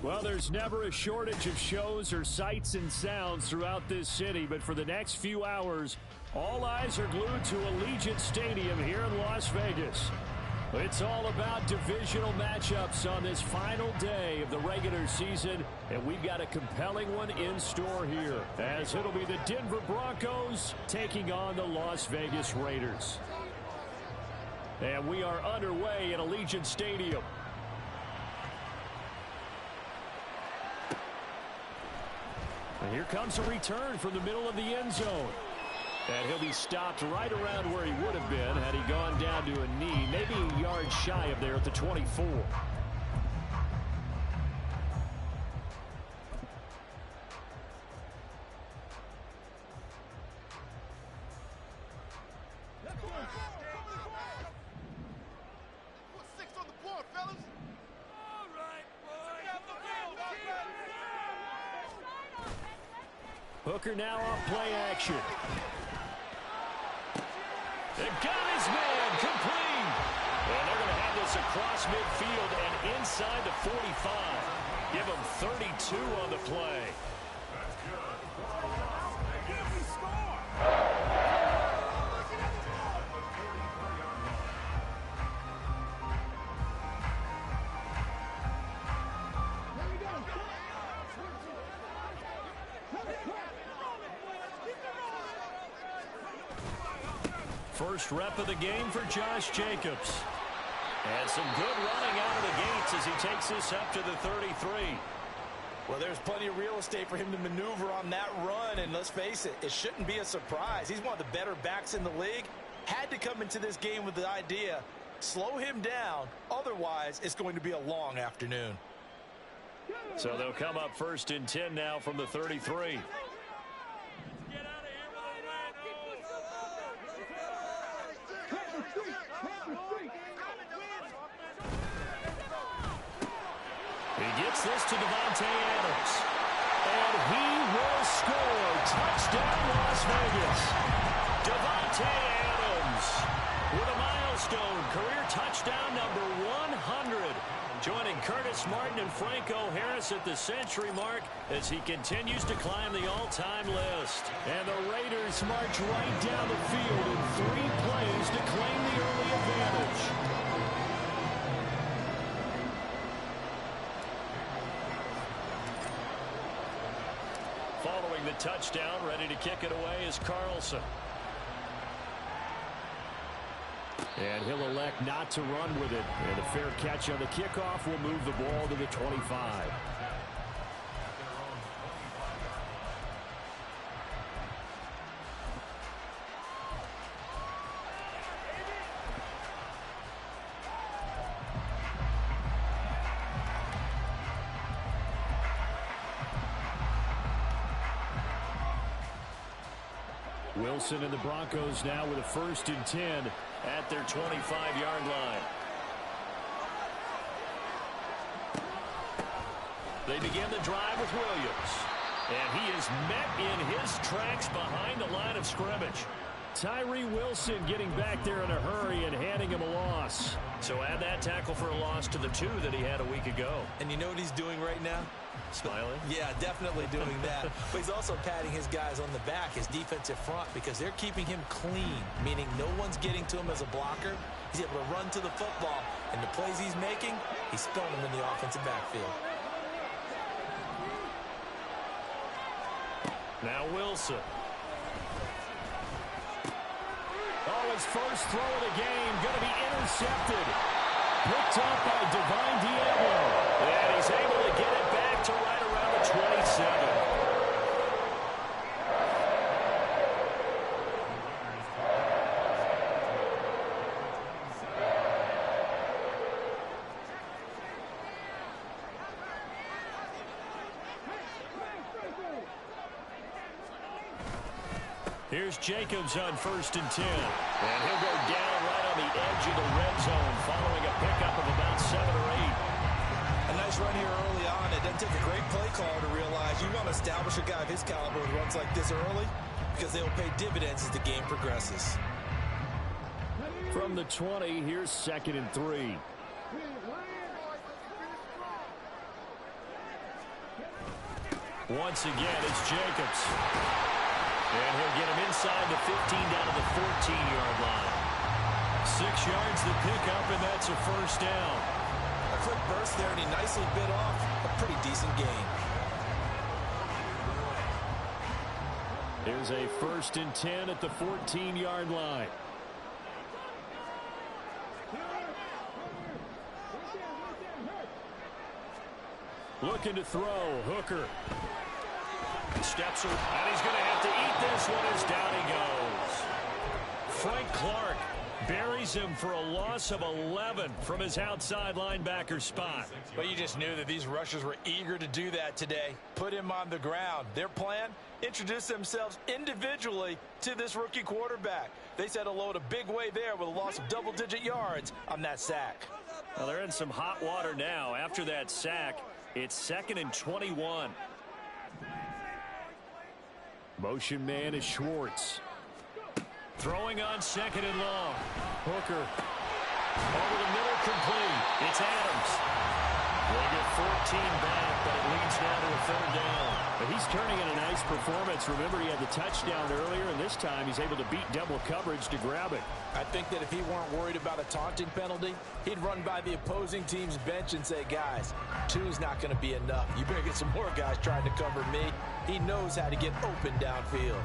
Well, there's never a shortage of shows or sights and sounds throughout this city, but for the next few hours, all eyes are glued to Allegiant Stadium here in Las Vegas. It's all about divisional matchups on this final day of the regular season, and we've got a compelling one in store here, as it'll be the Denver Broncos taking on the Las Vegas Raiders. And we are underway at Allegiant Stadium. And here comes a return from the middle of the end zone. And he'll be stopped right around where he would have been had he gone down to a knee, maybe a yard shy of there at the 24. Hooker now off play action. It got his man complete. And they're going to have this across midfield and inside the 45. Give him 32 on the play. First rep of the game for Josh Jacobs. And some good running out of the gates as he takes this up to the 33. Well, there's plenty of real estate for him to maneuver on that run, and let's face it, it shouldn't be a surprise. He's one of the better backs in the league. Had to come into this game with the idea, slow him down, otherwise it's going to be a long afternoon. So they'll come up first and 10 now from the 33. He gets this to Davante Adams. And he will score. Touchdown, Las Vegas. Davante Adams with a milestone career touchdown number 100. Joining Curtis Martin and Franco Harris at the century mark as he continues to climb the all-time list. And the Raiders march right down the field in 3 plays to claim the early advantage. Following the touchdown, ready to kick it away is Carlson. And he'll elect not to run with it. And a fair catch on the kickoff will move the ball to the 25. Wilson and the Broncos now with a first and 10 at their 25-yard line. They begin the drive with Williams. And he is met in his tracks behind the line of scrimmage. Tyree Wilson getting back there in a hurry and handing him a loss. So add that tackle for a loss to the 2 that he had a week ago. And you know what he's doing right now? Smiling? Yeah, definitely doing that. But he's also patting his guys on the back, his defensive front, because they're keeping him clean, meaning no one's getting to him as a blocker. He's able to run to the football, and the plays he's making, he's throwing them in the offensive backfield. Now Wilson. Oh, his first throw of the game going to be intercepted. Picked up by Divine Diablo. And he's able to get it back to right around the 27. Here's Jacobs on first and 10. And he'll go down right on the edge of the red zone following a pickup of about 7 or 8. A nice run here early on. It doesn't take a great play caller to realize you want to establish a guy of his caliber who runs like this early because they'll pay dividends as the game progresses. From the 20, here's 2nd and 3. Once again, it's Jacobs. And he'll get him inside the 15 down to the 14-yard line. 6 yards the pickup, and that's a first down. A quick burst there, and he nicely bit off a pretty decent gain. Here's a 1st and 10 at the 14-yard line. Looking to throw, Hooker. Steps her, and he's going to have to eat this one as down he goes. Frank Clark buries him for a loss of 11 from his outside linebacker spot. But you just knew that these rushers were eager to do that today. Put him on the ground. Their plan, introduce themselves individually to this rookie quarterback. They said hello in a big way there with a loss of double-digit yards on that sack. Well, they're in some hot water now. After that sack, it's 2nd and 21. Motion man is Schwartz. Throwing on 2nd and long. Hooker. Over the middle, complete. It's Adams. They get 14 back, but it leads now to a 3rd down. But he's turning in a nice performance. Remember, he had the touchdown earlier, and this time he's able to beat double coverage to grab it. I think that if he weren't worried about a taunting penalty, he'd run by the opposing team's bench and say, guys, 2 is not going to be enough. You better get some more guys trying to cover me. He knows how to get open downfield.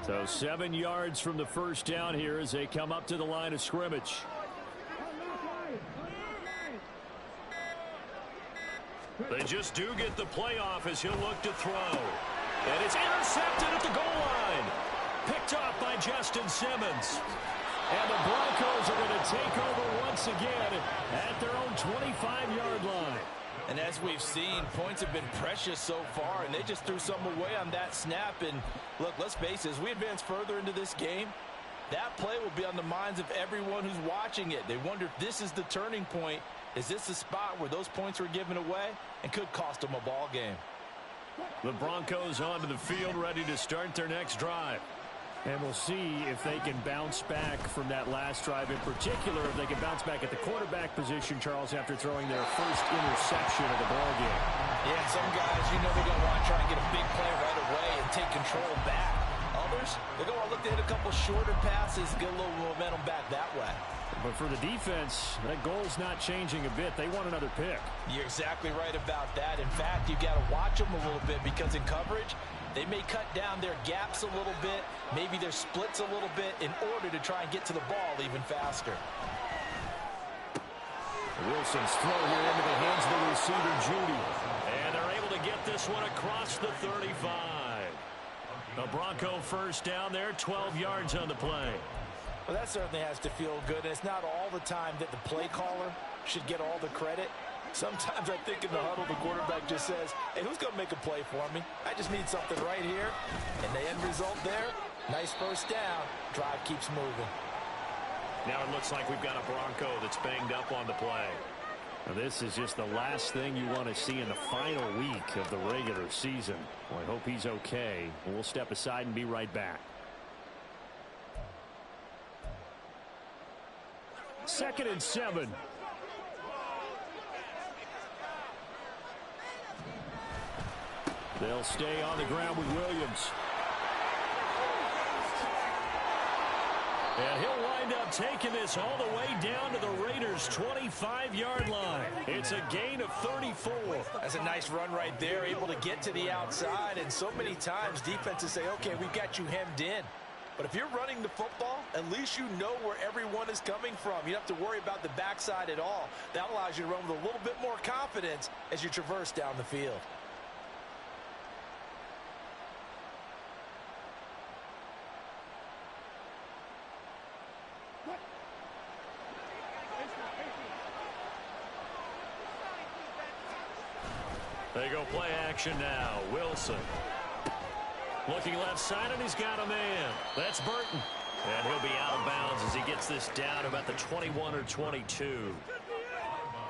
So 7 yards from the first down here as they come up to the line of scrimmage. They just do get the playoff as he'll look to throw. And it's intercepted at the goal line. Picked off by Justin Simmons. And the Broncos are going to take over once again at their own 25-yard line. And as we've seen, points have been precious so far, and they just threw some away on that snap. And look, let's face it, as we advance further into this game, that play will be on the minds of everyone who's watching it. They wonder if this is the turning point. Is this the spot where those points were given away and could cost them a ball game? The Broncos onto the field, ready to start their next drive. And we'll see if they can bounce back from that last drive. In particular, if they can bounce back at the quarterback position, Charles, after throwing their first interception of the ball game. Yeah, some guys, you know they're going to want to try and get a big play right away and take control back. Others, they're going to look to hit a couple shorter passes, get a little momentum back that way. But for the defense, that goal's not changing a bit. They want another pick. You're exactly right about that. In fact, you've got to watch them a little bit because in coverage, they may cut down their gaps a little bit, maybe their splits a little bit in order to try and get to the ball even faster. Wilson's throw here into the hands of the receiver, Judy. And they're able to get this one across the 35. A Bronco first down there, 12 yards on the play. Well, that certainly has to feel good. And it's not all the time that the play caller should get all the credit. Sometimes I think in the huddle, the quarterback just says, hey, who's going to make a play for me? I just need something right here. And the end result there, nice first down. Drive keeps moving. Now it looks like we've got a Bronco that's banged up on the play. Now this is just the last thing you want to see in the final week of the regular season. Well, I hope he's okay. We'll step aside and be right back. 2nd and 7. They'll stay on the ground with Williams. And he'll wind up taking this all the way down to the Raiders' 25-yard line. It's a gain of 34. That's a nice run right there, able to get to the outside. And so many times defenses say, okay, we've got you hemmed in. But if you're running the football, at least you know where everyone is coming from. You don't have to worry about the backside at all. That allows you to run with a little bit more confidence as you traverse down the field. They go play action now. Wilson. Looking left side, and he's got a man. That's Burton. And he'll be out of bounds as he gets this down about the 21 or 22.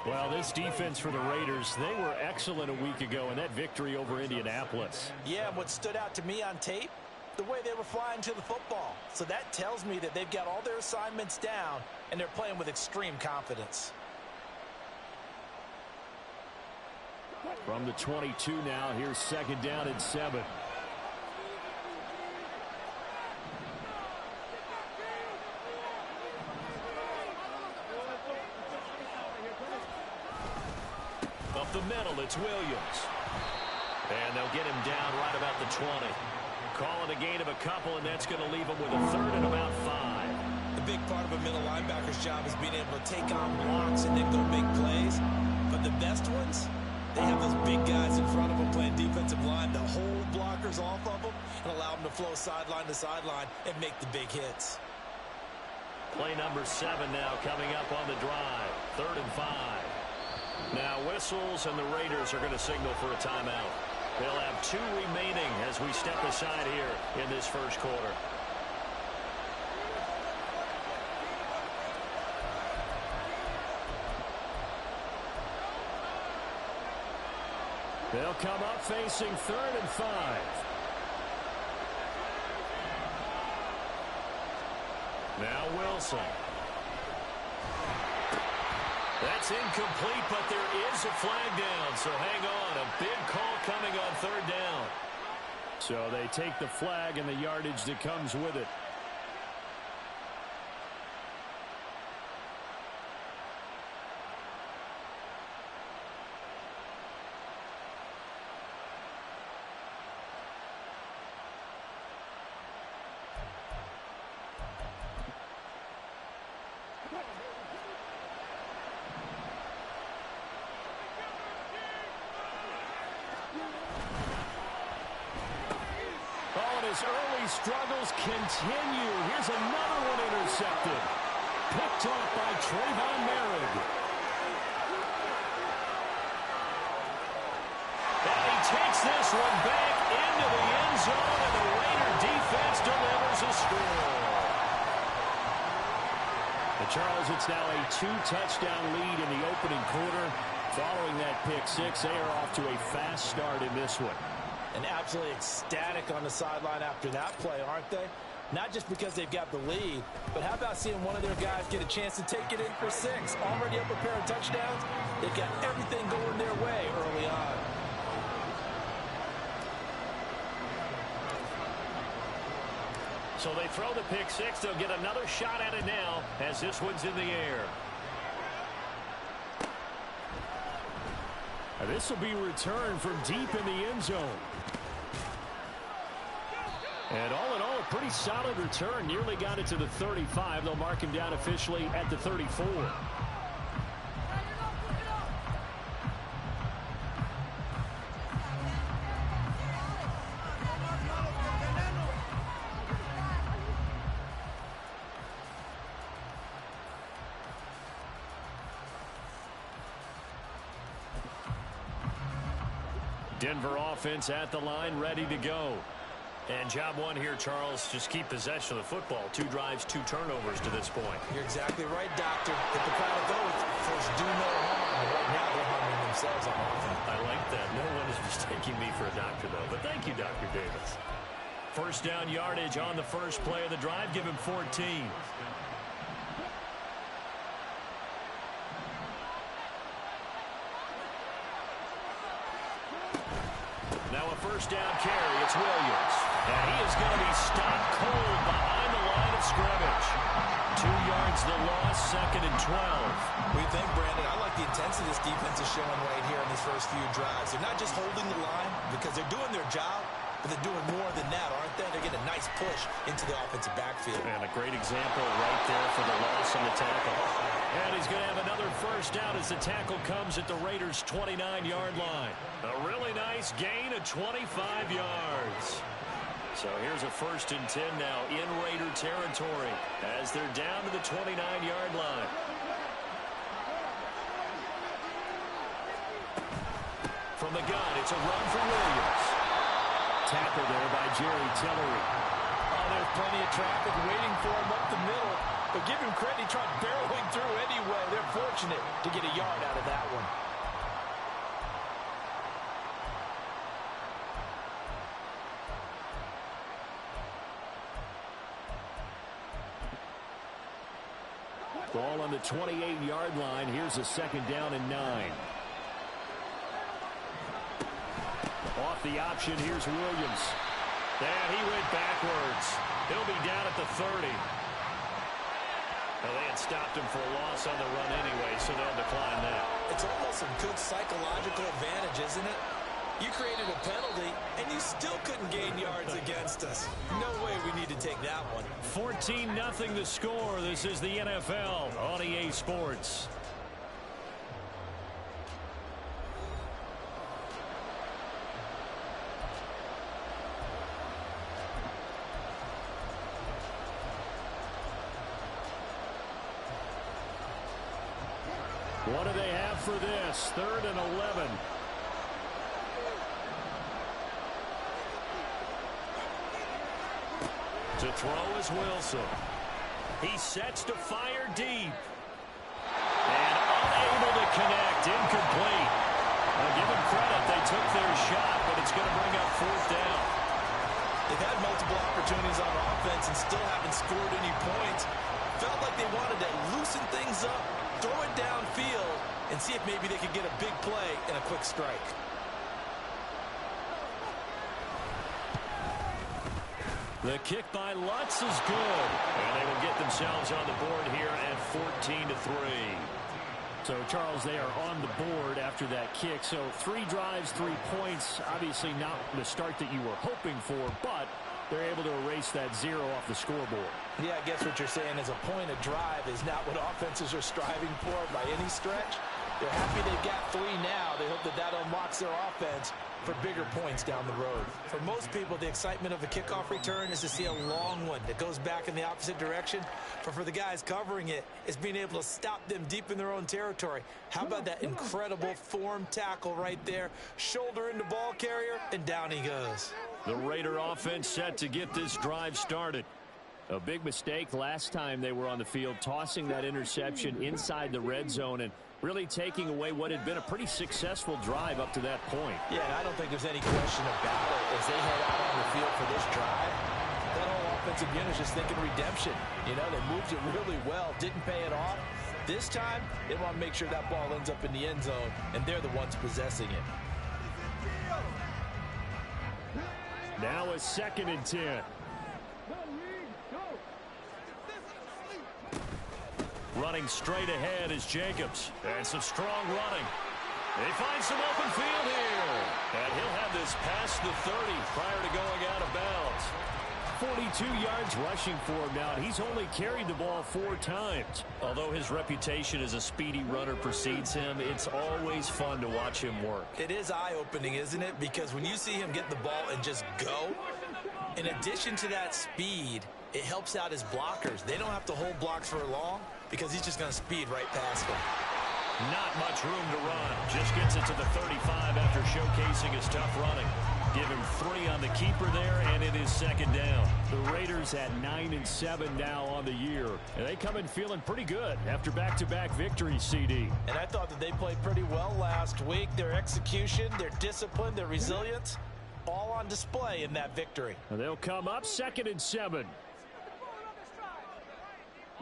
Well, this defense for the Raiders, they were excellent a week ago in that victory over Indianapolis. Yeah, what stood out to me on tape, the way they were flying to the football. So that tells me that they've got all their assignments down, and they're playing with extreme confidence. From the 22 now, here's 2nd down and 7. Up the middle, it's Williams. And they'll get him down right about the 20. Call it a gain of a couple, and that's going to leave him with a 3rd and about 5. The big part of a middle linebacker's job is being able to take on blocks and then go big plays. But the best ones, they have those big guys in front of them playing defensive line to hold blockers off of them and allow them to flow sideline to sideline and make the big hits. Play number 7 now coming up on the drive. 3rd and 5. Now whistles, and the Raiders are going to signal for a timeout. They'll have 2 remaining as we step aside here in this first quarter. They'll come up facing 3rd and 5. Now Wilson. That's incomplete, but there is a flag down, so hang on. A big call coming on 3rd down. So they take the flag and the yardage that comes with it. His early struggles continue. Here's another one intercepted. Picked off by Trayvon Merritt. And he takes this one back into the end zone, and the Raider defense delivers a score. And Charles, it's now a 2-touchdown lead in the opening quarter. Following that pick 6, they are off to a fast start in this one. And absolutely ecstatic on the sideline after that play, aren't they? Not just because they've got the lead, but how about seeing one of their guys get a chance to take it in for 6? Already up a pair of touchdowns. They've got everything going their way early on. So they throw the pick 6. They'll get another shot at it now as this one's in the air. This will be returned from deep in the end zone. And all in all, a pretty solid return. Nearly got it to the 35. They'll mark him down officially at the 34. Denver offense at the line, ready to go. And job one here, Charles, just keep possession of the football. 2 drives, 2 turnovers to this point. You're exactly right, Doctor. If the crowd goes, first do no harm. Right now they're harming themselves on offense. I like that. No one is mistaking me for a doctor, though. But thank you, Dr. Davis. First down yardage on the first play of the drive. Give him 14. Now a first down carry. It's Williams. And he is going to be stopped cold behind the line of scrimmage. 2 yards the loss, 2nd and 12. What do you think, Brandon? I like the intensity this defense is showing right here in these first few drives. They're not just holding the line because they're doing their job, but they're doing more than that, aren't they? They're getting a nice push into the offensive backfield. And a great example right there for the loss on the tackle. And he's going to have another first down as the tackle comes at the Raiders' 29-yard line. A really nice gain of 25 yards. So here's a 1st and 10 now in Raider territory as they're down to the 29-yard line. From the gun, it's a run for Williams. Tackle there by Jerry Tillery. Oh, there's plenty of traffic waiting for him up the middle. But give him credit, he tried barreling through anyway. They're fortunate to get a yard out of that one. Ball on the 28-yard line. Here's a 2nd down and 9. Off the option, here's Williams. And he went backwards. He'll be down at the 30. Well, they had stopped him for a loss on the run anyway, so they'll decline that. It's almost a good psychological advantage, isn't it? You created a penalty, and you still couldn't gain yards against us. No way we need to take that one. 14-0 the score. This is the NFL on EA Sports. What do they have for this? 3rd and 11. To throw is Wilson. He sets to fire deep. And unable to connect. Incomplete. Well, give them credit. They took their shot, but it's going to bring up 4th down. They've had multiple opportunities on offense and still haven't scored any points. Felt like they wanted to loosen things up, throw it downfield, and see if maybe they could get a big play and a quick strike. The kick by Lutz is good. And they will get themselves on the board here at 14-3. So, Charles, they are on the board after that kick. So, 3 drives, 3 points. Obviously not the start that you were hoping for, but they're able to erase that 0 off the scoreboard. Yeah, I guess what you're saying is a point of drive is not what offenses are striving for by any stretch. They're happy they've got 3 now. They hope that that unlocks their offense for bigger points down the road. For most people, the excitement of a kickoff return is to see a long one that goes back in the opposite direction. But for the guys covering it, it's being able to stop them deep in their own territory. How about that incredible form tackle right there? Shoulder into ball carrier, and down he goes. The Raider offense set to get this drive started. A big mistake last time they were on the field, tossing that interception inside the red zone and really taking away what had been a pretty successful drive up to that point. Yeah, and I don't think there's any question about it. As they head out on the field for this drive, that whole offensive unit is just thinking redemption. You know, they moved it really well, didn't pay it off. This time, they want to make sure that ball ends up in the end zone, and they're the ones possessing it. Now a 2nd and 10. Running straight ahead is Jacobs. And some strong running. They find some open field here. And he'll have this past the 30 prior to going out of bounds. 42 yards rushing for him now. He's only carried the ball 4 times. Although his reputation as a speedy runner precedes him, it's always fun to watch him work. It is eye-opening, isn't it? Because when you see him get the ball and just go, in addition to that speed, it helps out his blockers. They don't have to hold blocks for long because he's just going to speed right past them. Not much room to run. Just gets it to the 35 after showcasing his tough running. Give him 3 on the keeper there, and it is 2nd down. The Raiders at 9-7 now on the year. And they come in feeling pretty good after back-to-back victories, CD. And I thought that they played pretty well last week. Their execution, their discipline, their resilience, all on display in that victory. And they'll come up 2nd and 7.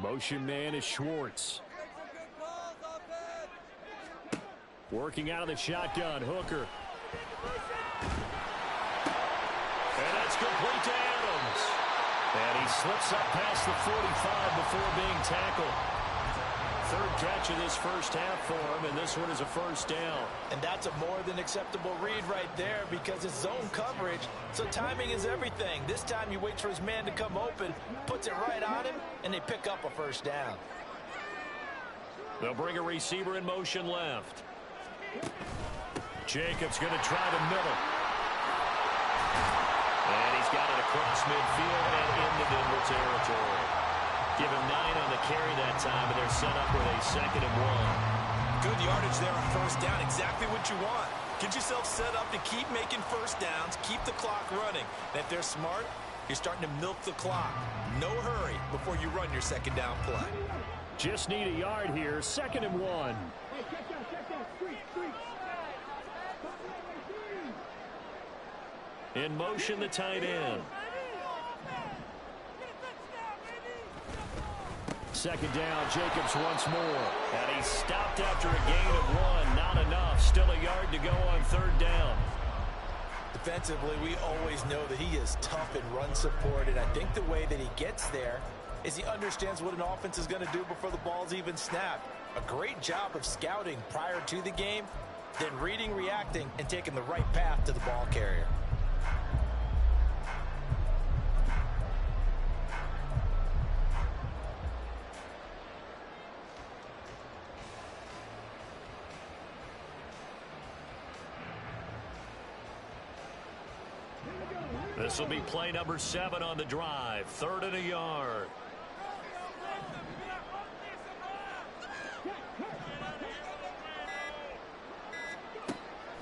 Motion man is Schwartz. Working out of the shotgun, Hooker. And that's complete to Adams. And he slips up past the 45 before being tackled. 3rd catch of this first half for him, and this one is a 1st down. And that's a more than acceptable read right there because it's zone coverage, so timing is everything. This time he waits for his man to come open, puts it right on him, and they pick up a 1st down. They'll bring a receiver in motion left. Jacobs going to try the middle. And he's got it across midfield and into Denver territory. Give him 9 on the carry that time, and they're set up with a 2nd and 1. Good yardage there on 1st down. Exactly what you want. Get yourself set up to keep making 1st downs, keep the clock running. And if they're smart, you're starting to milk the clock. No hurry before you run your 2nd down play. Just need a yard here. 2nd and 1. In motion, the tight end. Second down, Jacobs once more. And he stopped after a gain of 1. Not enough. Still a yard to go on third down. Defensively, we always know that he is tough in run support, and I think the way that he gets there is he understands what an offense is going to do before the ball's even snapped. A great job of scouting prior to the game, then reading, reacting, and taking the right path to the ball carrier. This will be play number 7 on the drive. 3rd and a yard.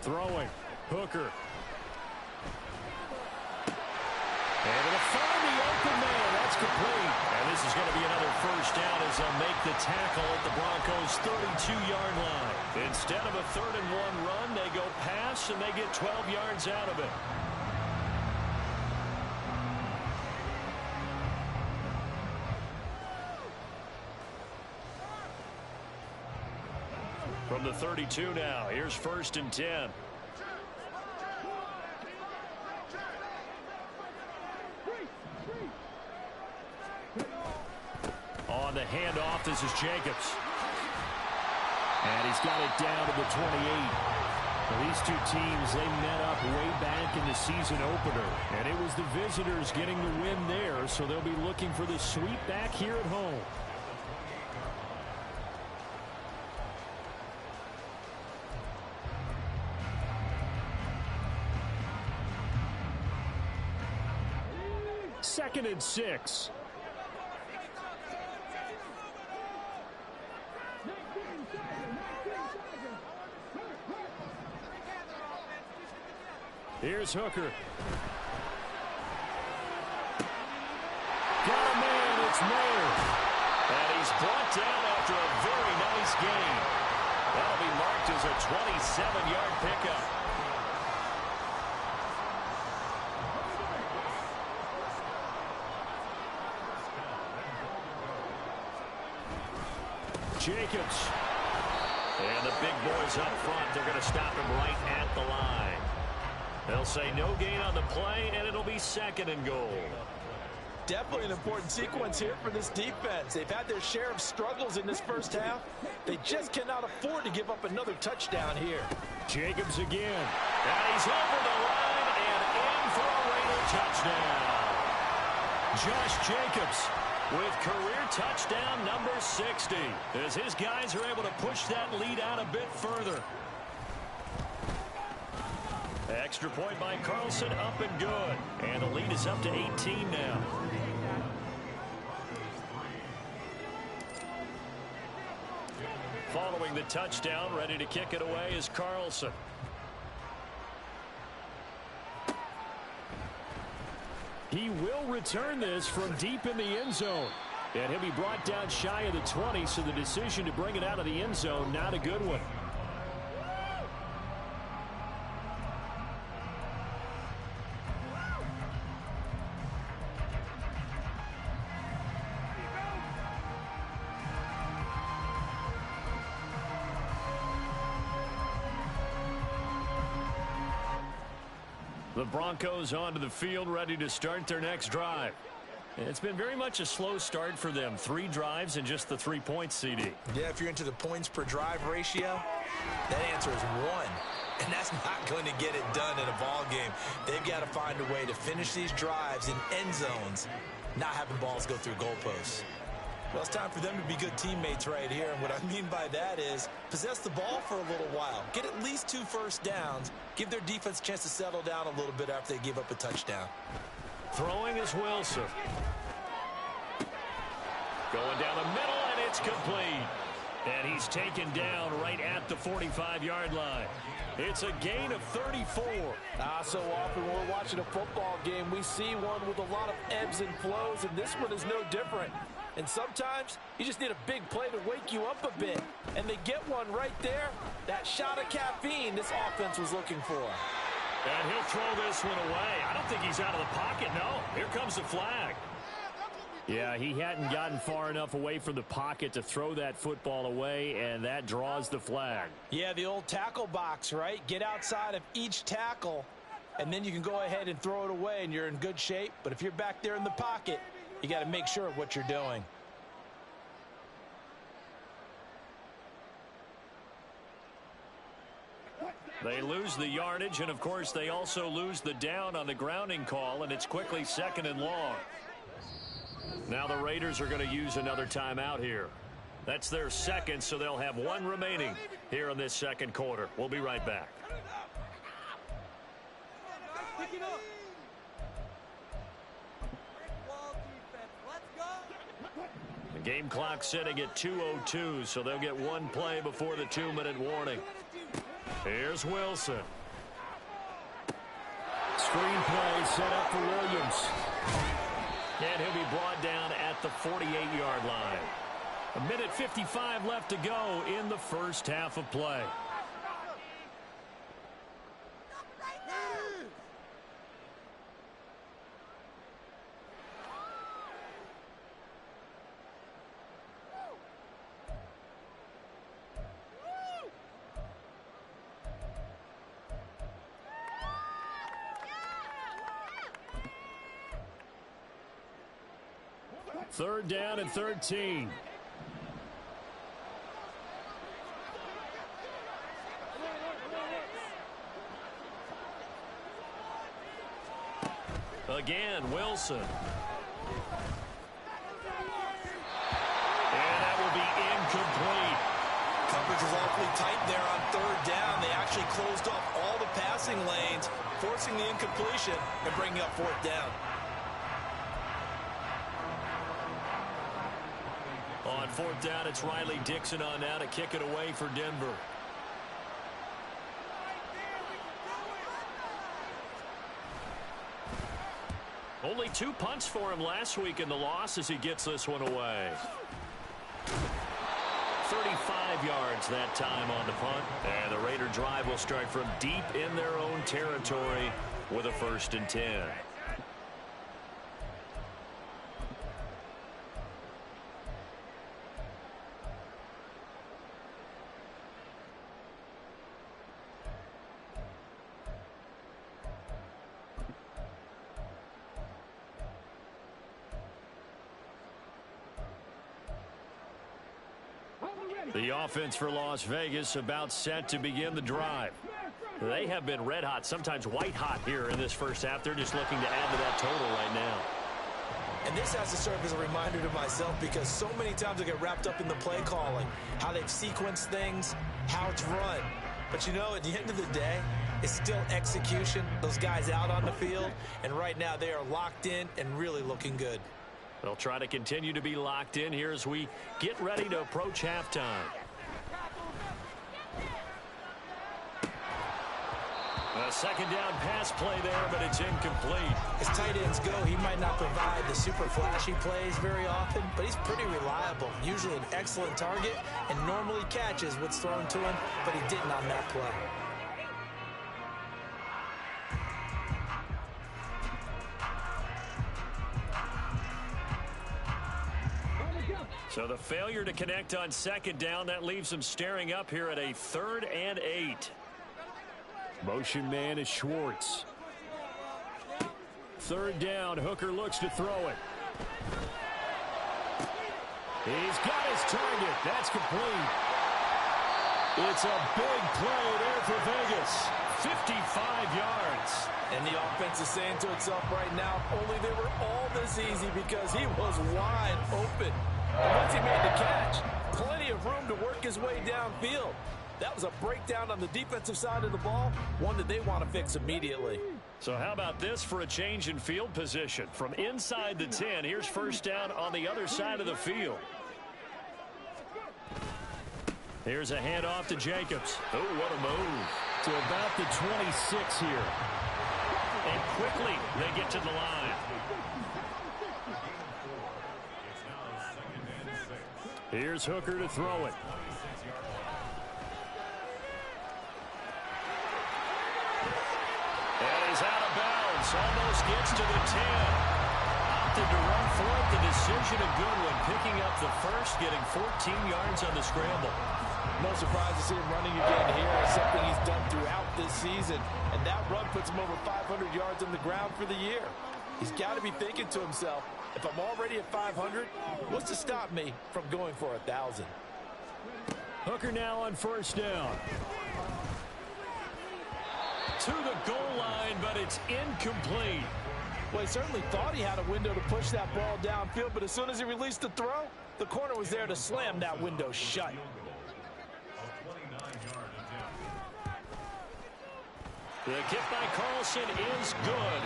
Throwing. Hooker. And it'll find the open man. That's complete. And this is going to be another first down as they'll make the tackle at the Broncos' 32-yard line. Instead of a 3rd and 1 run, they go pass, and they get 12 yards out of it. From the 32 now, here's 1st and 10. On the handoff, this is Jacobs. And he's got it down to the 28. Well, these two teams, they met up way back in the season opener. And it was the visitors getting the win there, so they'll be looking for the sweep back here at home. Second and 6. Here's Hooker. Got a man, it's Mayer. And he's brought down after a very nice gain. That'll be marked as a 27-yard pickup. Jacobs. And the big boys up front, they're going to stop him right at the line. They'll say no gain on the play, and it'll be 2nd and goal. Definitely an important sequence here for this defense. They've had their share of struggles in this first half. They just cannot afford to give up another touchdown here. Jacobs again. And he's over the line and in for a Raider touchdown. Josh Jacobs with career touchdown number 60, as his guys are able to push that lead out a bit further. Extra point by Carlson, up and good. And the lead is up to 18 now. Following the touchdown, ready to kick it away is Carlson. He will return this from deep in the end zone. And he'll be brought down shy of the 20, so the decision to bring it out of the end zone, not a good one. The Broncos onto the field, ready to start their next drive. It's been very much a slow start for them. 3 drives and just the 3 points, CD. Yeah, if you're into the points per drive ratio, that answer is 1. And that's not going to get it done in a ball game. They've got to find a way to finish these drives in end zones, not having balls go through goalposts. Well, it's time for them to be good teammates right here. And what I mean by that is possess the ball for a little while. Get at least 2 first downs. Give their defense a chance to settle down a little bit after they give up a touchdown. Throwing is Wilson. Going down the middle, and it's complete. And he's taken down right at the 45-yard line. It's a gain of 34. So often when we're watching a football game, we see one with a lot of ebbs and flows, and this one is no different. And sometimes you just need a big play to wake you up a bit. And they get one right there. That shot of caffeine this offense was looking for. And he'll throw this one away. I don't think he's out of the pocket, no. Here comes the flag. Yeah, he hadn't gotten far enough away from the pocket to throw that football away, and that draws the flag. Yeah, the old tackle box, right? Get outside of each tackle, and then you can go ahead and throw it away, and you're in good shape. But if you're back there in the pocket, you got to make sure of what you're doing. They lose the yardage, and, of course, they also lose the down on the grounding call, and it's quickly 2nd and long. Now the Raiders are going to use another timeout here. That's their second, so they'll have one remaining here in this second quarter. We'll be right back. The game clock sitting at 2:02, so they'll get one play before the 2-minute warning. Here's Wilson. Screen play set up for Williams. And he'll be brought down at the 48-yard line. 1:55 left to go in the first half of play. Third down and 13. Again, Wilson. And that will be incomplete. Coverage is awfully tight there on third down. They actually closed off all the passing lanes, forcing the incompletion and bringing up fourth down. On fourth down, it's Riley Dixon on now to kick it away for Denver. Only 2 punts for him last week in the loss as he gets this one away. 35 yards that time on the punt. And the Raider drive will start from deep in their own territory with a 1st and 10. The offense for Las Vegas about set to begin the drive. They have been red hot, sometimes white hot here in this first half. They're just looking to add to that total right now. And this has to serve as a reminder to myself because so many times I get wrapped up in the play calling, how they've sequenced things, how it's run. But you know, at the end of the day, it's still execution. Those guys out on the field, and right now they are locked in and really looking good. They'll try to continue to be locked in here as we get ready to approach halftime. A second down pass play there, but it's incomplete. As tight ends go, he might not provide the super flashy plays very often, but he's pretty reliable. Usually an excellent target and normally catches what's thrown to him, but he didn't on that play. So the failure to connect on second down, that leaves them staring up here at a 3rd and 8. Motion man is Schwartz. Third down, Hooker looks to throw it. He's got his target. That's complete. It's a big play there for Vegas. 55 yards. And the offense is saying to itself right now, only they were all this easy because he was wide open. And once he made the catch, plenty of room to work his way downfield. That was a breakdown on the defensive side of the ball, one that they want to fix immediately. So how about this for a change in field position? From inside the 10, here's first down on the other side of the field. Here's a handoff to Jacobs. Oh, what a move. To about the 26 here. And quickly they get to the line. Here's Hooker to throw it. And he's out of bounds. Almost gets to the 10. Out opted to run for it. The decision a good one, picking up the first, getting 14 yards on the scramble. No surprise to see him running again here. It's something he's done throughout this season. And that run puts him over 500 yards on the ground for the year. He's got to be thinking to himself, if I'm already at 500, what's to stop me from going for 1,000? Hooker now on first down. To the goal line, but it's incomplete. Well, he certainly thought he had a window to push that ball downfield, but as soon as he released the throw, the corner was there to slam that window shut. The kick by Carlson is good.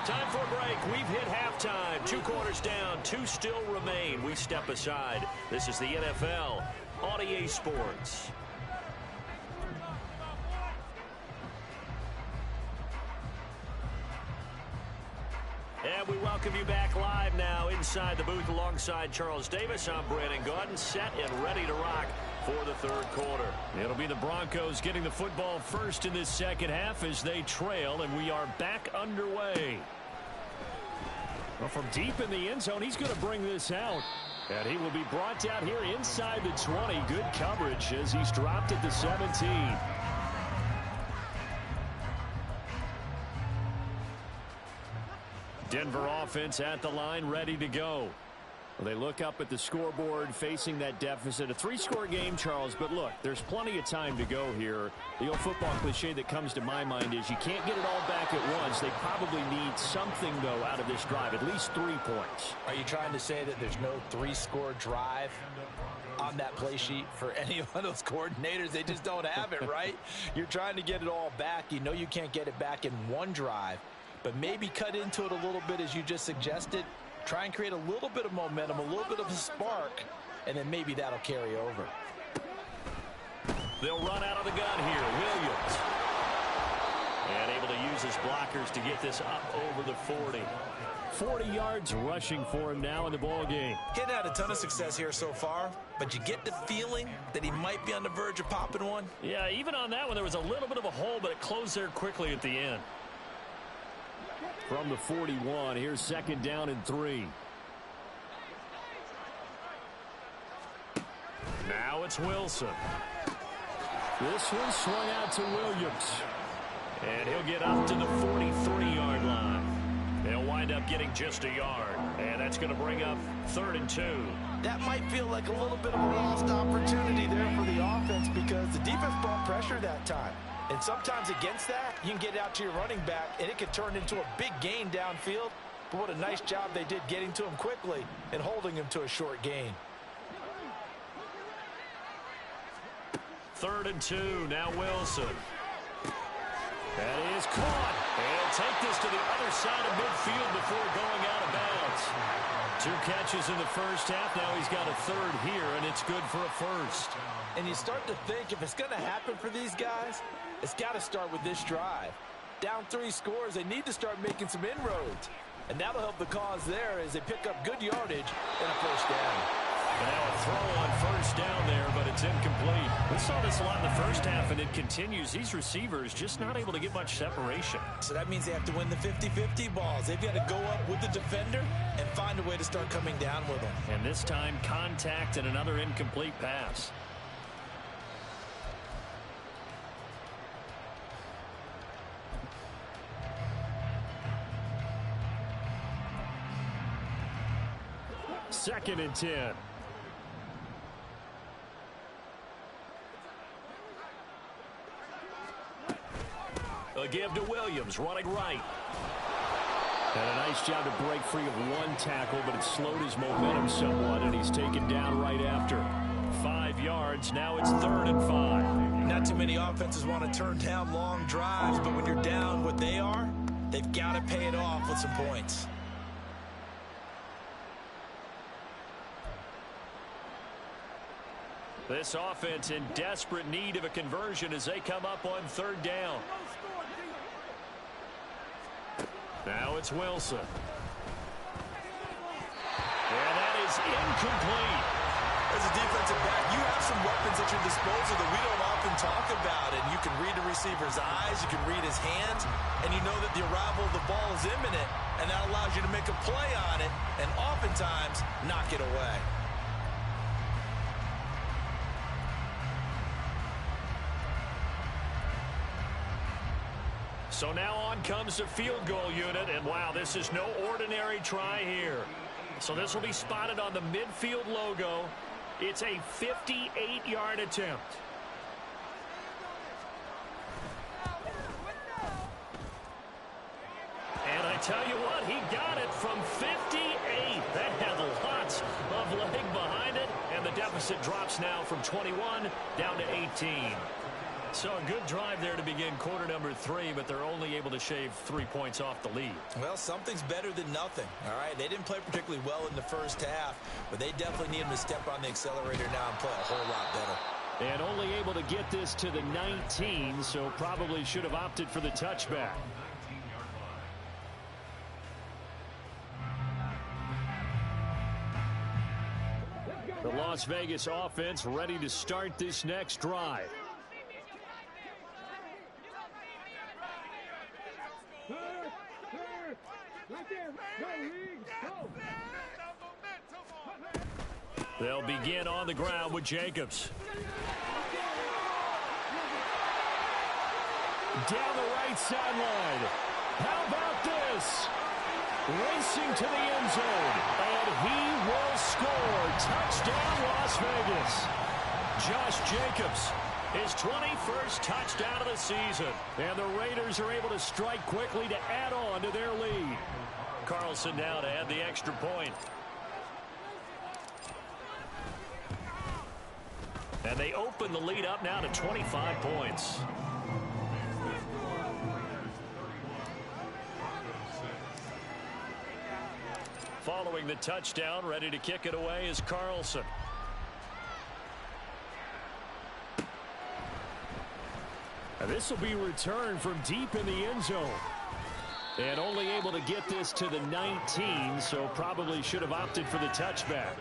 Time for a break. We've hit halftime. 2 quarters down, 2 still remain. We step aside. This is the NFL on EA Sports. And we welcome you back live now inside the booth alongside Charles Davis. I'm Brandon Gaudin, set and ready to rock for the third quarter. It'll be the Broncos getting the football first in this second half as they trail, and we are back underway. Well, from deep in the end zone, he's going to bring this out. And he will be brought down here inside the 20. Good coverage as he's dropped at the 17. Denver offense at the line, ready to go. Well, they look up at the scoreboard facing that deficit. A 3-score game, Charles, but look, there's plenty of time to go here. The old football cliche that comes to my mind is you can't get it all back at once. They probably need something, though, out of this drive, at least 3 points. Are you trying to say that there's no 3-score drive on that play sheet for any one of those coordinators? They just don't have it, right? You're trying to get it all back. You know you can't get it back in one drive, but maybe cut into it a little bit as you just suggested. Try and create a little bit of momentum, a little bit of a spark, and then maybe that'll carry over. They'll run out of the gun here. Williams. And able to use his blockers to get this up over the 40. 40 yards rushing for him now in the ball game. He hadn't had a ton of success here so far, but you get the feeling that he might be on the verge of popping one. Yeah, even on that one, there was a little bit of a hole, but it closed there quickly at the end. From the 41, here's second down and 3. Now it's Wilson. This one swung out to Williams. And he'll get up to the 43-yard line. They'll wind up getting just a yard. And that's going to bring up 3rd and 2. That might feel like a little bit of a lost opportunity there for the offense because the defense brought pressure that time. And sometimes against that, you can get out to your running back, and it can turn into a big gain downfield. But what a nice job they did getting to him quickly and holding him to a short gain. 3rd and 2, now Wilson. That is caught. And take this to the other side of midfield before going out of bounds. 2 catches in the first half. Now he's got a 3rd here, and it's good for a 1st. And you start to think if it's going to happen for these guys, it's got to start with this drive. Down 3 scores, they need to start making some inroads. And that'll help the cause there as they pick up good yardage and a 1st down. And now a throw on 1st down there, but it's incomplete. We saw this a lot in the first half, and it continues. These receivers just not able to get much separation. So that means they have to win the 50-50 balls. They've got to go up with the defender and find a way to start coming down with them. And this time, contact and another incomplete pass. Second and 10. A give to Williams, running right. And a nice job to break free of 1 tackle, but it slowed his momentum somewhat, and he's taken down right after. 5 yards, now it's 3rd and 5. Not too many offenses want to turn down long drives, but when you're down what they are, they've got to pay it off with some points. This offense in desperate need of a conversion as they come up on 3rd down. Now it's Wilson. And that is incomplete. As a defensive back, you have some weapons at your disposal that we don't often talk about, and you you can read the receiver's eyes, you can read his hands, and you know that the arrival of the ball is imminent, and that allows you to make a play on it and oftentimes knock it away. So now on comes the field goal unit, and wow, this is no ordinary try here. So this will be spotted on the midfield logo. It's a 58-yard attempt. And I tell you what, he got it from 58. That had lots of leg behind it, and the deficit drops now from 21 down to 18. So a good drive there to begin quarter number 3, but they're only able to shave 3 points off the lead. Well, something's better than nothing, all right? They didn't play particularly well in the first half, but they definitely need them to step on the accelerator now and play a whole lot better. And only able to get this to the 19, so probably should have opted for the touchback. The Las Vegas offense ready to start this next drive. They'll begin on the ground with Jacobs. Down the right sideline. How about this? Racing to the end zone. And he will score. Touchdown, Las Vegas. Josh Jacobs, his 21st touchdown of the season. And the Raiders are able to strike quickly to add on to their lead. Carlson now to add the extra point. And they open the lead up now to 25 points. Following the touchdown, ready to kick it away is Carlson. And this will be returned from deep in the end zone. And only able to get this to the 19, so probably should have opted for the touchback.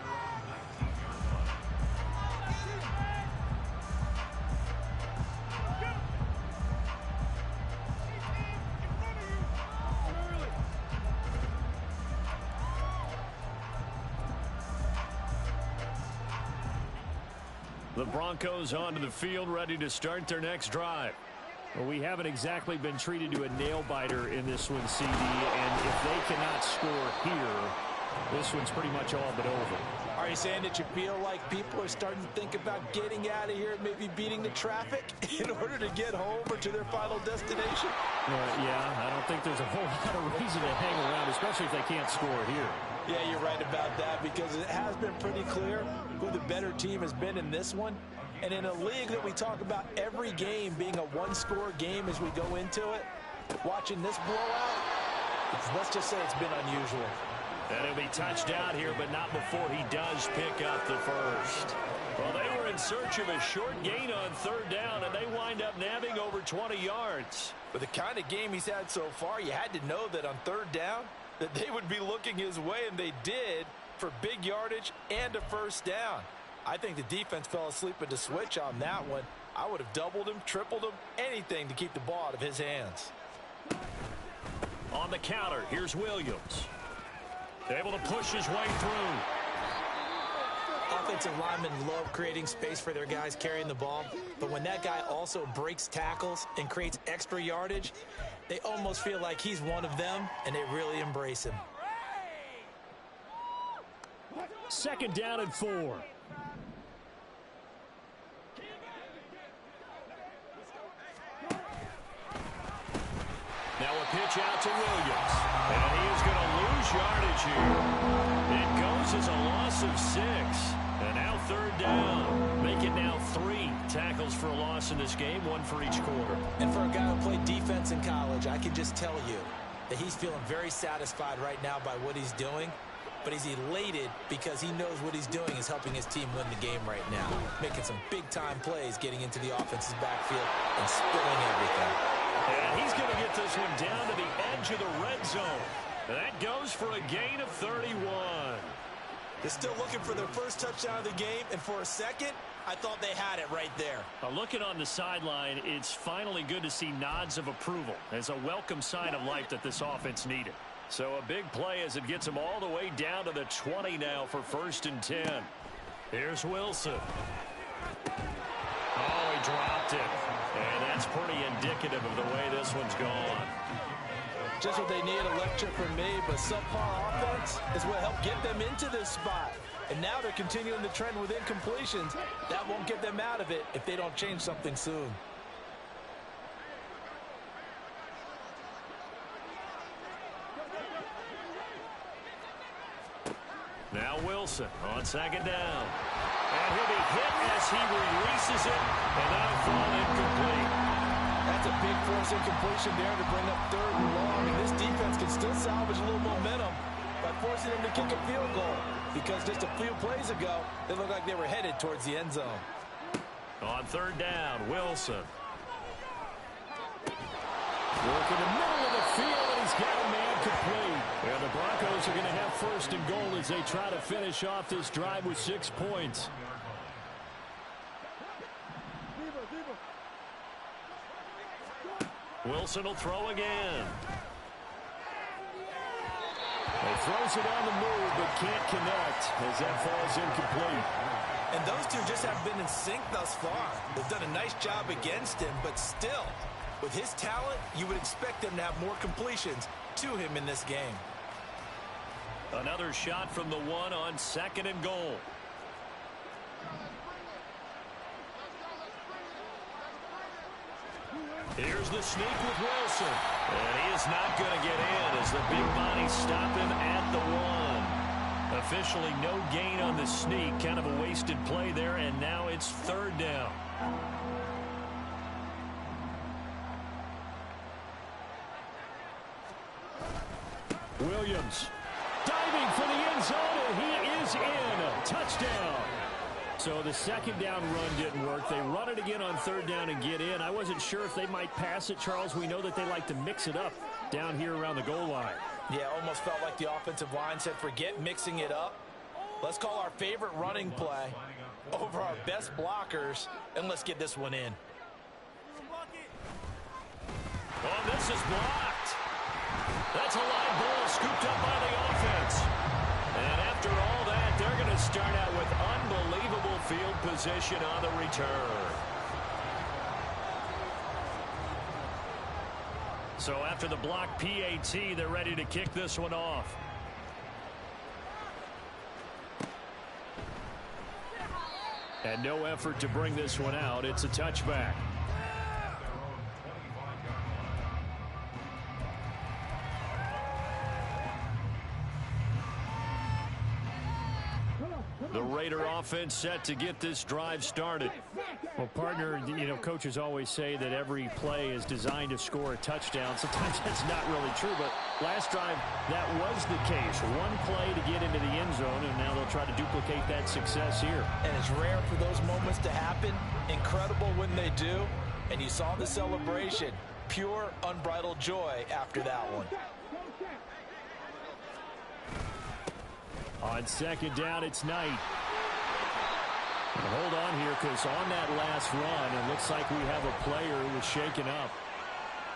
The Broncos onto the field, ready to start their next drive. Well, we haven't exactly been treated to a nail-biter in this one, CD, and if they cannot score here, this one's pretty much all but over. Are you saying that you feel like people are starting to think about getting out of here and maybe beating the traffic in order to get home or to their final destination? Yeah, I don't think there's a whole lot of reason to hang around, especially if they can't score here. Yeah, you're right about that, because it has been pretty clear who the better team has been in this one. And in a league that we talk about every game being a one-score game as we go into it, watching this blowout, let's just say it's been unusual. And he'll be touched out here, but not before he does pick up the first. Well, they were in search of a short gain on third down, and they wind up nabbing over 20 yards. With the kind of game he's had so far, you had to know that on third down, that they would be looking his way, and they did, for big yardage and a first down. I think the defense fell asleep at the switch on that one. I would have doubled him, tripled him, anything to keep the ball out of his hands. On the counter, here's Williams. Able to push his way through. Offensive linemen love creating space for their guys carrying the ball, but when that guy also breaks tackles and creates extra yardage, they almost feel like he's one of them, and they really embrace him. Second down and 4. Now a pitch out to Williams. And he is going to lose yardage here. It goes as a loss of 6. And now third down. Make it now 3 tackles for a loss in this game, 1 for each quarter. And for a guy who played defense in college, I can just tell you that he's feeling very satisfied right now by what he's doing. But he's elated because he knows what he's doing is helping his team win the game right now. Making some big-time plays, getting into the offense's backfield and spilling everything. And he's going to get this one down to the edge of the red zone. That goes for a gain of 31. They're still looking for their first touchdown of the game, and for a second, I thought they had it right there. Looking on the sideline, it's finally good to see nods of approval. It's a welcome sign of life that this offense needed. So a big play as it gets them all the way down to the 20 now for 1st and 10. Here's Wilson. Oh, he dropped it. And that's pretty indicative of the way this one's gone. Just what they need, a lecture from me, but subpar offense is what helped get them into this spot. And now they're continuing the trend with incompletions. That won't get them out of it if they don't change something soon. Now Wilson on 2nd down. And he'll be hit as he releases it, and that'll fall incomplete. That's a big force incompletion there to bring up 3rd and long. And this defense can still salvage a little momentum by forcing them to kick a field goal. Because just a few plays ago, they looked like they were headed towards the end zone. On 3rd down, Wilson. Work in the middle of the field, and he's got a man complete. And the Broncos are going to have 1st and goal as they try to finish off this drive with 6 points. Wilson will throw again. He throws it on the move, but can't connect as that falls incomplete. And those two just haven't been in sync thus far. They've done a nice job against him, but still, with his talent, you would expect them to have more completions to him in this game. Another shot from the 1 on 2nd and goal. Here's the sneak with Wilson. And he is not going to get in as the big bodies stop him at the 1. Officially no gain on the sneak. Kind of a wasted play there, and now it's 3rd down. Williams diving for the end zone, and he is in. Touchdown. So the 2nd down run didn't work. They run it again on 3rd down and get in. I wasn't sure if they might pass it, Charles. We know that they like to mix it up down here around the goal line. Yeah, almost felt like the offensive line said, forget mixing it up. Let's call our favorite running play over our best blockers, and let's get this one in. Oh, this is blocked. That's a live ball scooped up by the offense. And after all that, they're going to start out with unbelievable field position on the return. So after the block PAT, they're ready to kick this one off. And no effort to bring this one out. It's a touchback. The Raider offense set to get this drive started. Well, partner, you know, coaches always say that every play is designed to score a touchdown. Sometimes that's not really true, but last drive, that was the case. One play to get into the end zone, and now they'll try to duplicate that success here. And it's rare for those moments to happen. Incredible when they do. And you saw the celebration. Pure, unbridled joy after that one. On 2nd down, it's Knight. Hold on here, because on that last run, it looks like we have a player who was shaken up.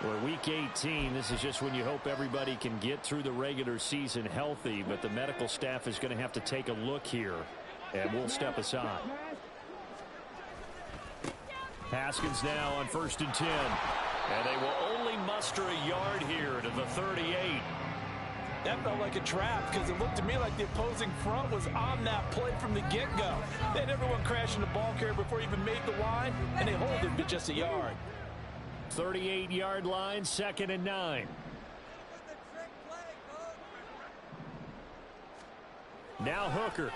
We're week 18. This is just when you hope everybody can get through the regular season healthy, but the medical staff is going to have to take a look here, and we'll step aside. Haskins now on 1st and 10. And they will only muster a yard here to the 38. That felt like a trap because it looked to me like the opposing front was on that play from the get-go. They had everyone crashing the ball carrier before he even made the line, and they hold him to just a yard. 38-yard line, 2nd and 9. Now Hooker.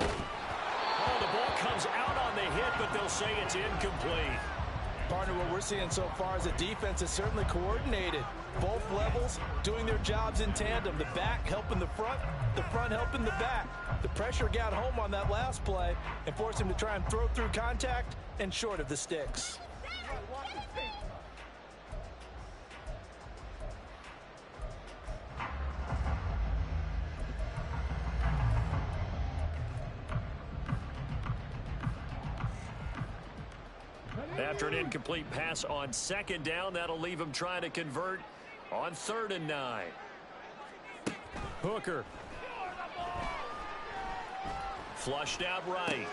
Oh, the ball comes out on the hit, but they'll say it's incomplete. Partner, what we're seeing so far is the defense is certainly coordinated. Both levels doing their jobs in tandem. The back helping the front helping the back. The pressure got home on that last play and forced him to try and throw through contact and short of the sticks. after an incomplete pass on second down. That'll leave him trying to convert on 3rd and 9. Hooker. Flushed out right.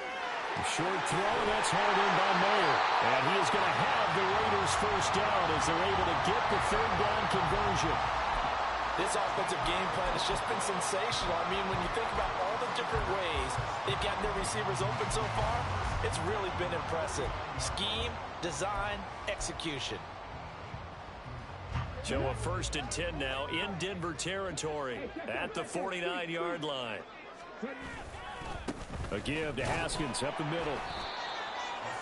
Short throw, that's hauled in by Mayer. And he is going to have the Raiders first down as they're able to get the 3rd down conversion. This offensive game plan has just been sensational. I mean, when you think about all the different ways they've gotten their receivers open so far, it's really been impressive. Scheme, design, execution. So a 1st and 10 now in Denver territory at the 49-yard line. A give to Haskins up the middle.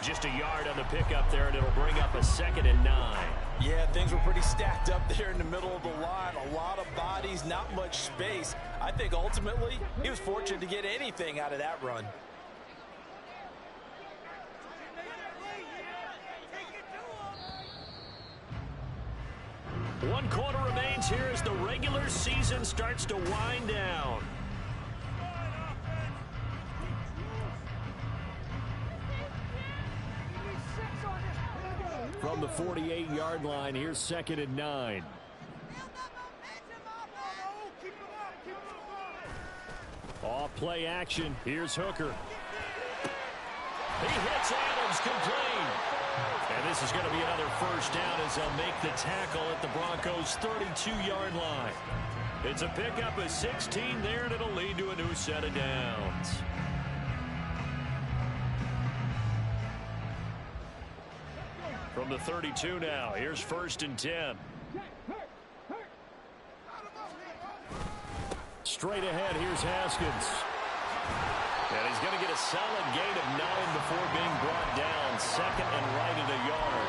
Just a yard on the pickup there, and it'll bring up a 2nd and 9. Yeah, things were pretty stacked up there in the middle of the line. A lot of bodies, not much space. I think ultimately he was fortunate to get anything out of that run. One quarter remains here as the regular season starts to wind down. From the 48-yard line, here's 2nd and 9. Off play action. Here's Hooker. He hits Adams complete. And this is going to be another first down as they'll make the tackle at the Broncos' 32-yard line. It's a pickup of 16 there, and it'll lead to a new set of downs. From the 32 now, here's 1st and 10. Straight ahead, here's Haskins. And he's going to get a solid gain of 9 before being brought down. 2nd and right at a yard.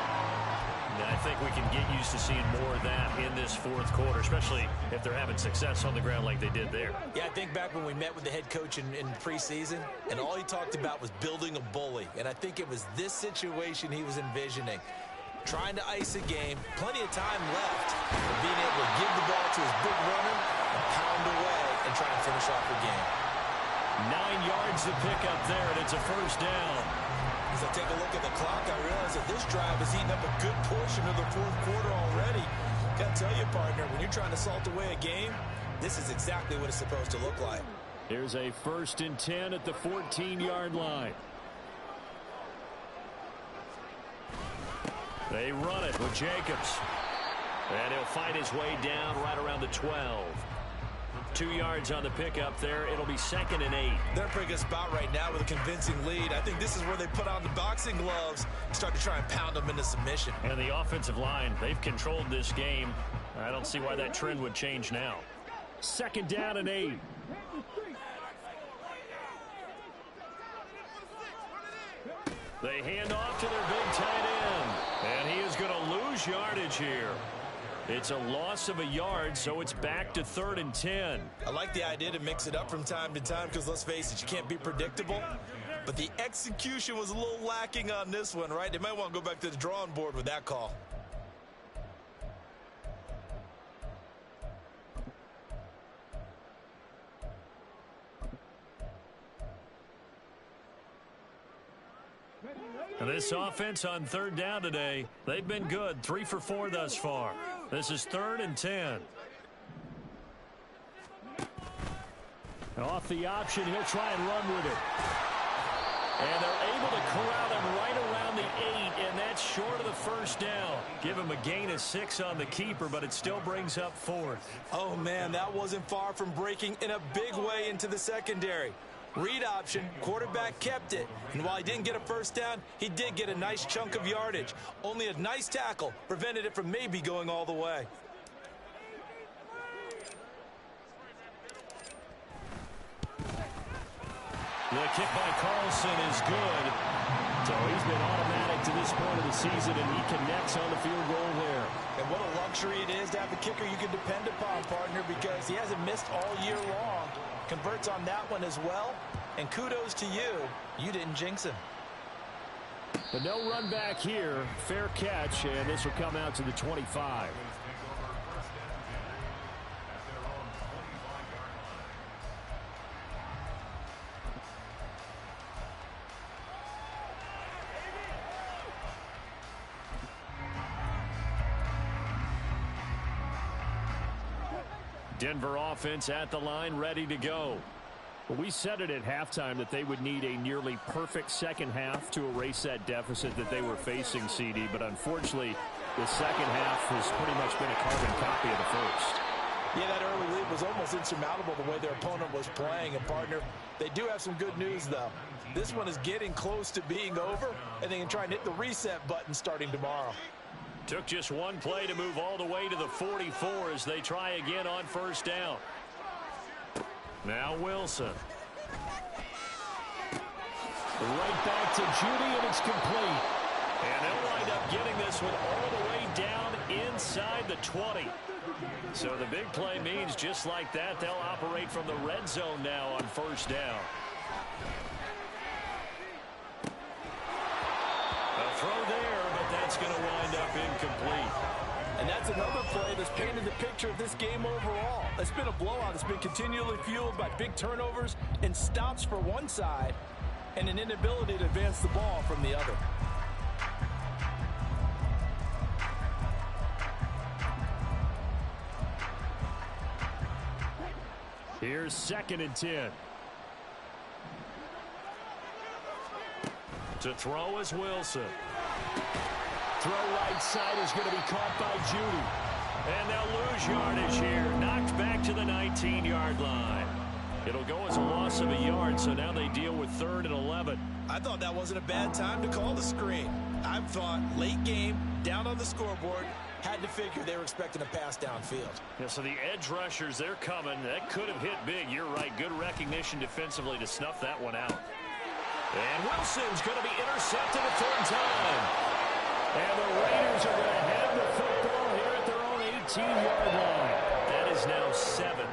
And I think we can get used to seeing more of that in this 4th quarter, especially if they're having success on the ground like they did there. Yeah, I think back when we met with the head coach in preseason, and all he talked about was building a bully. And I think it was this situation he was envisioning. Trying to ice a game, plenty of time left, and being able to give the ball to his big runner and pound away and try and finish off the game. 9 yards to pick up there, and it's a first down. As I take a look at the clock, I realize that this drive has eaten up a good portion of the 4th quarter already. Got to tell you, partner, when you're trying to salt away a game, this is exactly what it's supposed to look like. Here's a 1st and 10 at the 14-yard line. They run it with Jacobs. And he'll find his way down right around the 12. 2 yards on the pickup there. It'll be 2nd and 8. They're in a pretty good spot right now with a convincing lead. I think this is where they put on the boxing gloves, start to try and pound them into submission. And the offensive line, they've controlled this game. I don't see why that trend would change now. 2nd down and 8. They hand off to their big tight end. And he is going to lose yardage here. It's a loss of a yard, so it's back to 3rd and 10. I like the idea to mix it up from time to time because, let's face it, you can't be predictable. But the execution was a little lacking on this one, right? They might want to go back to the drawing board with that call. And this offense on 3rd down today, they've been good. 3 for 4 thus far. This is 3rd and 10. Off the option, he'll try and run with it. And they're able to corral him right around the 8, and that's short of the first down. Give him a gain of 6 on the keeper, but it still brings up 4th. Oh, man, that wasn't far from breaking in a big way into the secondary. Read option, quarterback kept it. And while he didn't get a first down, he did get a nice chunk of yardage. Only a nice tackle prevented it from maybe going all the way. The kick by Carlson is good. So he's been automatic to this point of the season, and he connects on the field goal there. And what a luxury it is to have a kicker you can depend upon, partner, because he hasn't missed all year long. Converts on that one as well. And kudos to you. You didn't jinx him. But no run back here. Fair catch, and this will come out to the 25. Denver offense at the line, ready to go. Well, we said it at halftime that they would need a nearly perfect second half to erase that deficit that they were facing, CD. But unfortunately, the second half has pretty much been a carbon copy of the first. Yeah, that early lead was almost insurmountable the way their opponent was playing. And, partner, they do have some good news, though. This one is getting close to being over, and they can try and hit the reset button starting tomorrow. Took just one play to move all the way to the 44 as they try again on first down. Now Wilson. Right back to Judy, and it's complete. And they'll wind up getting this one all the way down inside the 20. So the big play means just like that, they'll operate from the red zone now on first down. A throw there, but that's going to wind up incomplete. And that's another play that's painted the picture of this game overall. It's been a blowout. It's been continually fueled by big turnovers and stops for one side and an inability to advance the ball from the other. Here's 2nd and 10. To throw is Wilson. Throw right side is going to be caught by Judy. And they'll lose yardage here. Knocked back to the 19-yard line. It'll go as a loss of a yard, so now they deal with 3rd and 11. I thought that wasn't a bad time to call the screen. I thought late game, down on the scoreboard, had to figure they were expecting a pass downfield. Yeah, so the edge rushers, they're coming. That could have hit big. You're right. Good recognition defensively to snuff that one out. And Wilson's going to be intercepted a 3rd time. And the Raiders are going to have the football here at their own 18-yard line. That is now 7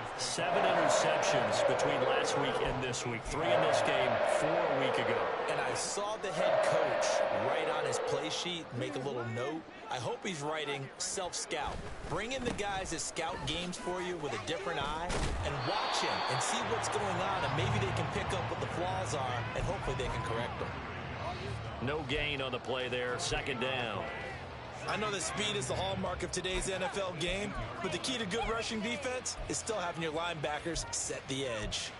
interceptions between last week and this week. 3 in this game, 4 a week ago. And I saw the head coach write on his play sheet, make a little note. I hope he's writing self-scout. Bring in the guys that scout games for you with a different eye and watch him and see what's going on, and maybe they can pick up what the flaws are, and hopefully they can correct them. No gain on the play there, 2nd down. I know that speed is the hallmark of today's NFL game, but the key to good rushing defense is still having your linebackers set the edge.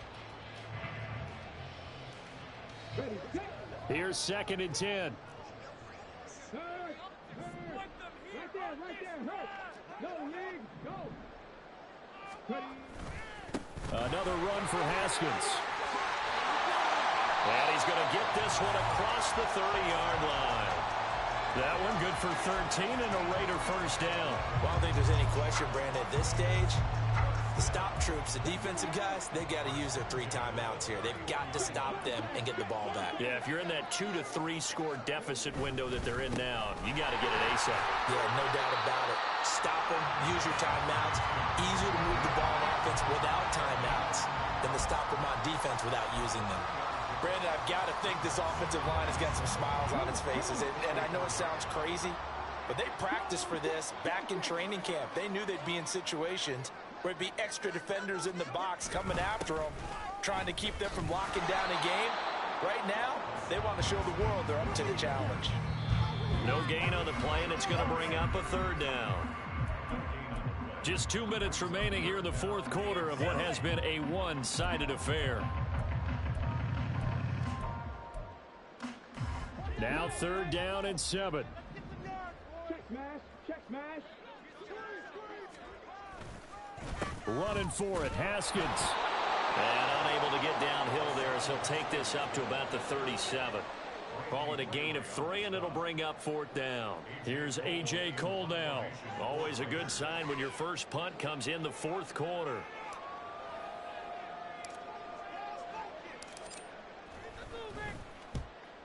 Here's 2nd and 10. Another run for Haskins. And he's going to get this one across the 30-yard line. That one good for 13 and a Raider first down. Well, I don't think there's any question, Brandon, at this stage, the stop troops, the defensive guys, they got to use their 3 timeouts here. They've got to stop them and get the ball back. Yeah, if you're in that 2 to 3 score deficit window that they're in now, you got to get it ASAP. Yeah, no doubt about it. Stop them, use your timeouts. Easier to move the ball on offense without timeouts than to stop them on defense without using them. Brandon, I've got to think this offensive line has got some smiles on its faces. And I know it sounds crazy, but they practiced for this back in training camp. They knew they'd be in situations where it'd be extra defenders in the box coming after them, trying to keep them from locking down a game. Right now, they want to show the world they're up to the challenge. No gain on the play, and it's going to bring up a 3rd down. Just 2 minutes remaining here in the 4th quarter of what has been a one-sided affair. Now 3rd down and 7. Check smash. Running for it, Haskins. And unable to get downhill there as he'll take this up to about the 37. Call it a gain of 3, and it'll bring up 4th down. Here's A.J. Cole now. Always a good sign when your first punt comes in the 4th quarter.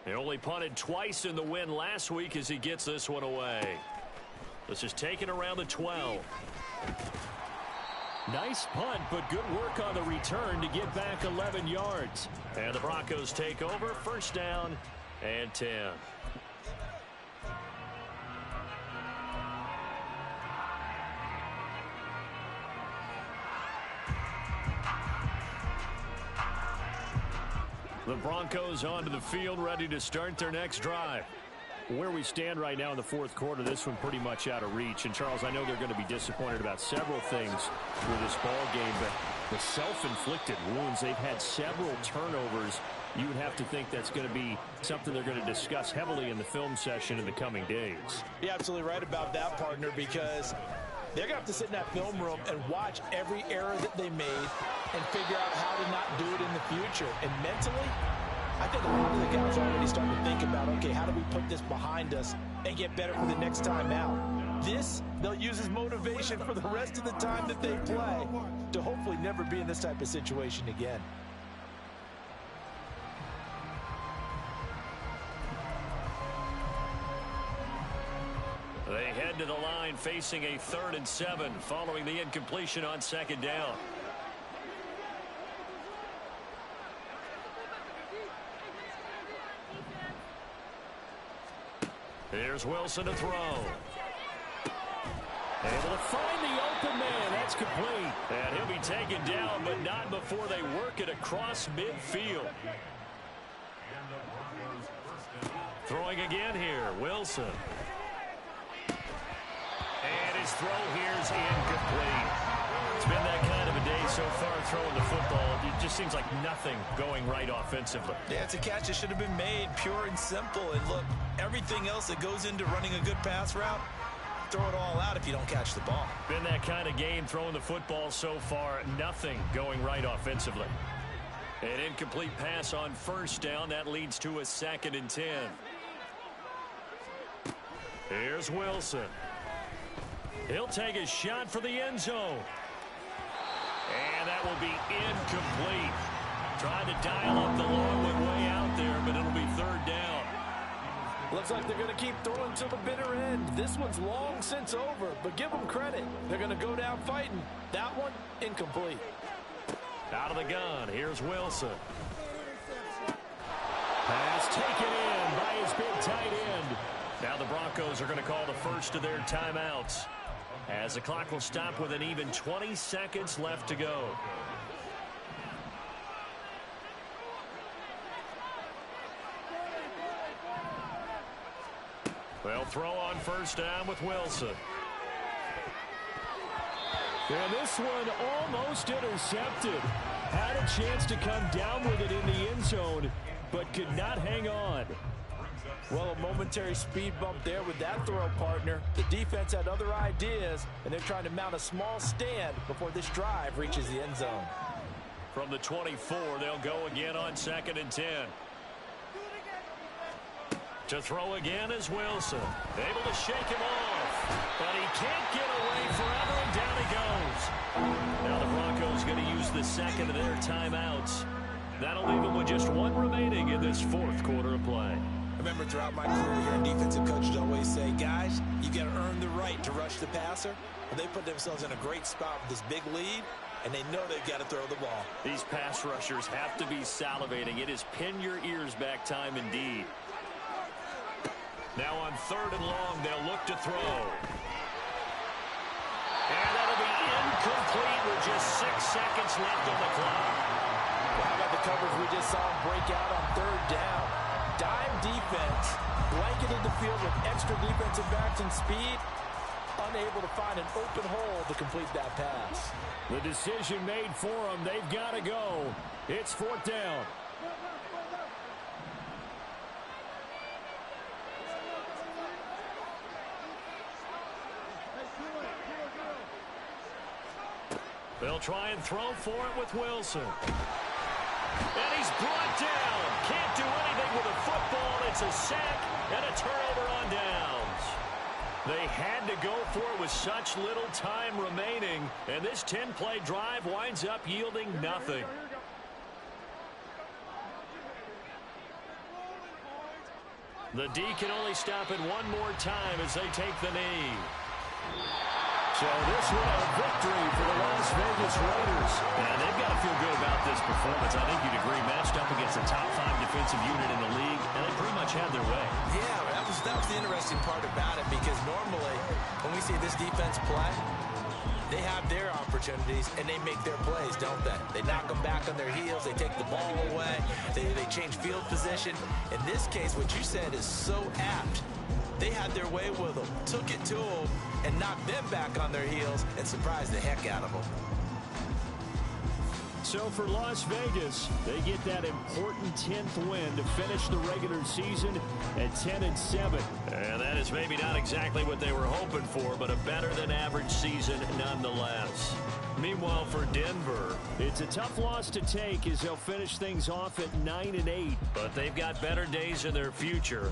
He only punted twice in the win last week as he gets this one away. This is taken around the 12. Nice punt, but good work on the return to get back 11 yards. And the Broncos take over, 1st down and 10. The Broncos onto the field, ready to start their next drive. Where we stand right now in the fourth quarter, this one pretty much out of reach. And, Charles, I know they're going to be disappointed about several things for this ball game, but the self-inflicted wounds, they've had several turnovers. You would have to think that's going to be something they're going to discuss heavily in the film session in the coming days. You're absolutely right about that, partner, because they're going to have to sit in that film room and watch every error that they made and figure out how to not do it in the future. And mentally, I think a lot of the guys are already starting to think about, okay, how do we put this behind us and get better for the next time out? This, they'll use as motivation for the rest of the time that they play to hopefully never be in this type of situation again. They head to the line facing a 3rd and 7 following the incompletion on 2nd down. Here's Wilson to throw. Able to find the open man. That's complete. And he'll be taken down, but not before they work it across midfield. Throwing again here, Wilson. And his throw here is incomplete. It's been that kind of a day so far throwing the football. It just seems like nothing going right offensively. Yeah, it's a catch that should have been made, pure and simple. And look, everything else that goes into running a good pass route, throw it all out if you don't catch the ball. Been that kind of game throwing the football so far. Nothing going right offensively. An incomplete pass on 1st down. That leads to a 2nd and 10. Here's Wilson. He'll take a shot for the end zone. And that will be incomplete. Trying to dial up the long one way out there, but it'll be 3rd down. Looks like they're going to keep throwing to the bitter end. This one's long since over, but give them credit. They're going to go down fighting. That one, incomplete. Out of the gun, here's Wilson. Pass taken in by his big tight end. Now the Broncos are going to call the first of their timeouts, as the clock will stop with an even 20 seconds left to go. They'll throw on 1st down with Wilson. And this one almost intercepted. Had a chance to come down with it in the end zone, but could not hang on. Well, a momentary speed bump there with that throw, partner. The defense had other ideas, and they're trying to mount a small stand before this drive reaches the end zone. From the 24, they'll go again on 2nd and 10. To throw again is Wilson. Able to shake him off, but he can't get away forever, and down he goes. Now the Broncos going to use the 2nd of their timeouts. That'll leave them with just 1 remaining in this 4th quarter of play. I remember throughout my career, hearing defensive coaches always say, guys, you got to earn the right to rush the passer. Well, they put themselves in a great spot with this big lead, and they know they've got to throw the ball. These pass rushers have to be salivating. It is pin your ears back time indeed. Now on 3rd and long, they'll look to throw. And that'll be incomplete with just 6 seconds left on the clock. Well, how about the coverage we just saw him break out on 3rd down? Dime defense, blanketed the field with extra defensive backs and speed, unable to find an open hole to complete that pass. The decision made for them. They've got to go. It's 4th down. They'll try and throw for it with Wilson. And he's brought down. Can't do anything with a football. It's a sack and a turnover on downs. They had to go for it with such little time remaining, and this 10-play drive winds up yielding nothing. The D can only stop it one more time as they take the knee. So this one a victory for the Las Vegas Raiders. And they've got to feel good about this performance. I think you'd agree, matched up against the top 5 defensive unit in the league, and they pretty much had their way. Yeah, that was the interesting part about it, because normally when we see this defense play, they have their opportunities and they make their plays, don't they? They knock them back on their heels. They take the ball away. They change field position. In this case, what you said is so apt. They had their way with them, took it to them, and knocked them back on their heels and surprised the heck out of them. So for Las Vegas, they get that important 10th win to finish the regular season at 10-7. And that is maybe not exactly what they were hoping for, but a better than average season nonetheless. Meanwhile, for Denver, it's a tough loss to take as they'll finish things off at 9-8. but they've got better days in their future.